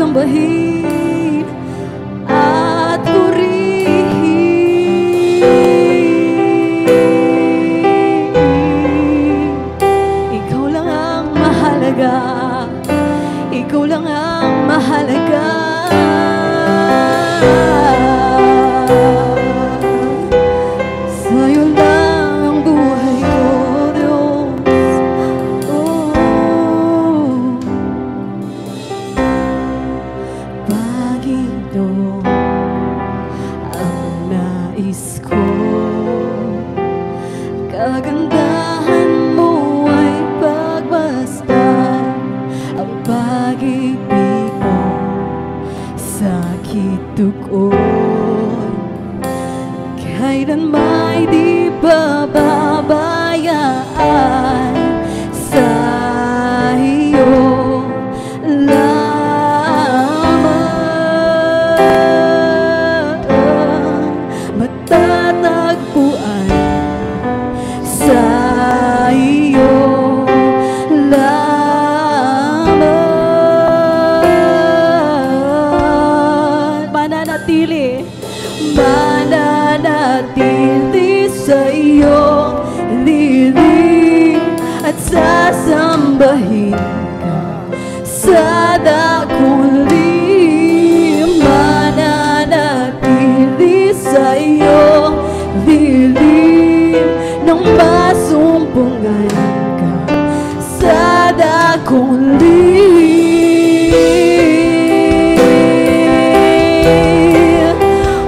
sambahin at purihin. Ikaw lang ang mahalaga, ikaw lang ang mahalaga. Sa'yo lang ang buhay ko, Diyos. Panginoon, ang nais ko, kagandahan mo ay pagmasdan, ang pag-ibig mo sakit tugon, kailanman di pababayaan. Sa iyo lamang matatagpuan, sa iyo lamang mananatili, mananatili sa iyo liling at sasambahin ka sa dakong lilim. Mananatili sa iyo lilim nang masumpungan ka sa dakong lilim.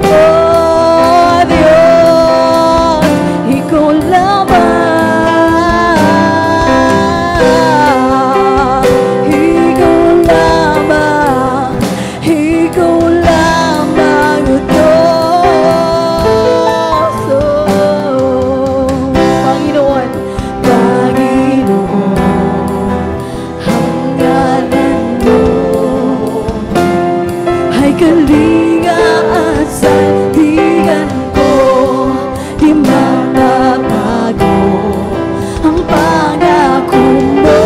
Oh Diyos, ikaw lamang, ikaw lamang, ikaw lamang, oh Diyos. Oh, Panginoon, Panginoon, ang ngalan mo ay kalinga at sandigan ko, di magbabago ang pangako mo.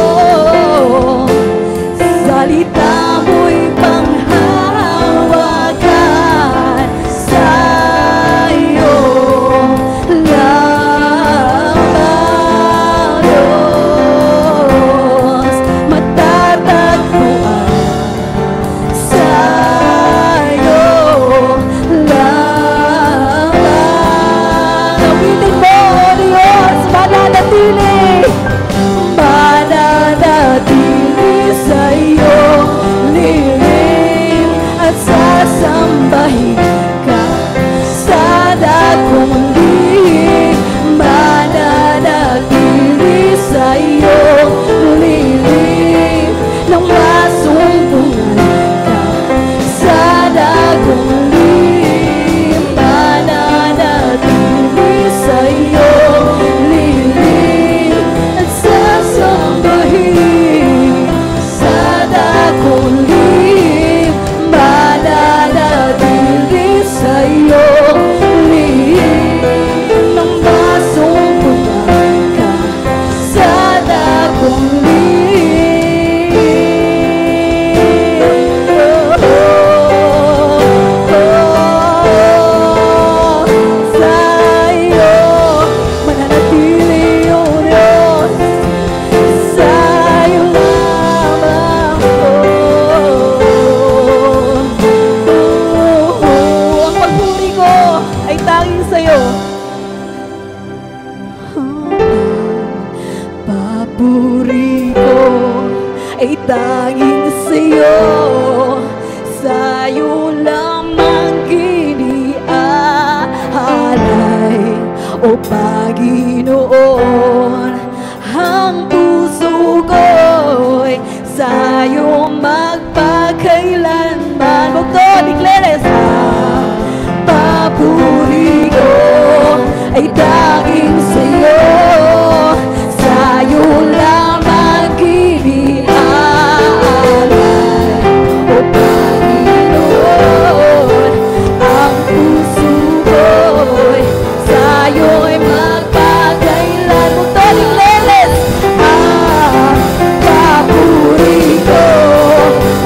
Salita mo'y panghahawakan, sa iyo lamang, Diyos, matatagpuan. Sa iyo lamang, awitin mo, Diyos, mananatili, mananatili sa iyo lilim at sasambahin ka sa dakong lilim. Mananatili sa iyo lilim nang masumpungan ka sa dakong lilim. Mananatili sa iyo lilim at sasambahin sa dakong lilim. Mananatili sa iyo lilim nang masumpungan ka sa dakong lilim. Sa iyo mananatili, oh Diyos, sa iyo lamang. Ang pagpuri ko ay tanging sa iyo. Papuri ko ay tanging sa iyo, sa iyo lamang iniaalay, o Panginoon. Ang puso ko'y sa iyo magpakailanman. Huwag to, declares, papuri ko ay tanging sa iyo, sa iyo lamang iniaalay, o Panginoon. Ang puso ko'y sa iyo'y magpakailan. Huwag to, declares, papuri ko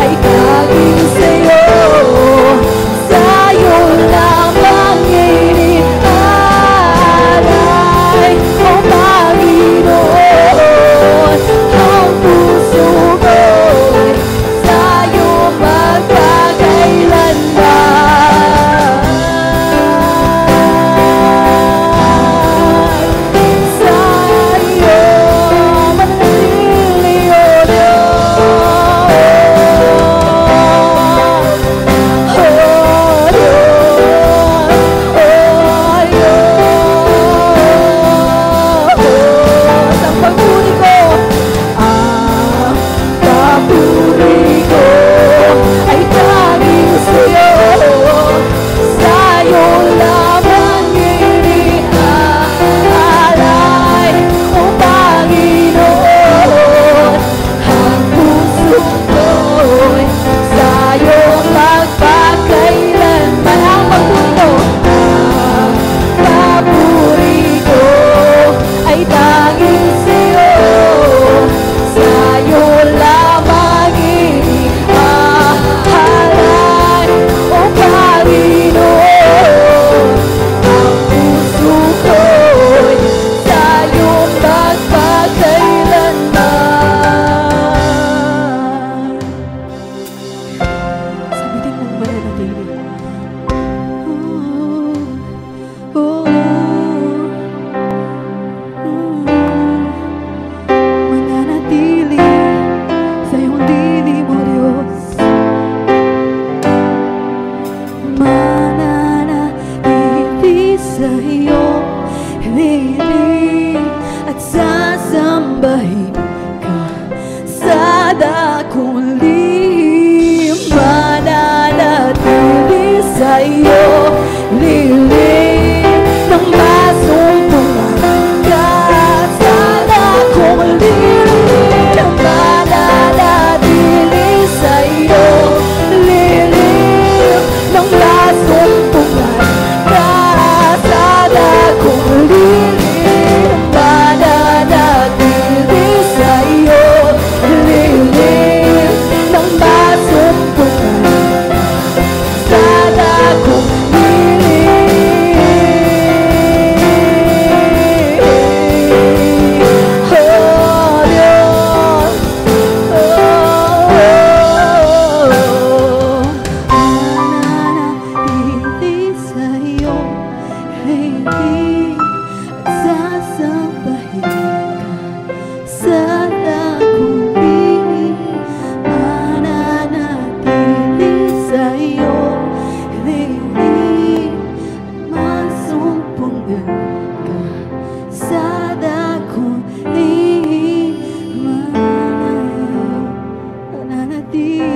ay tanging sa di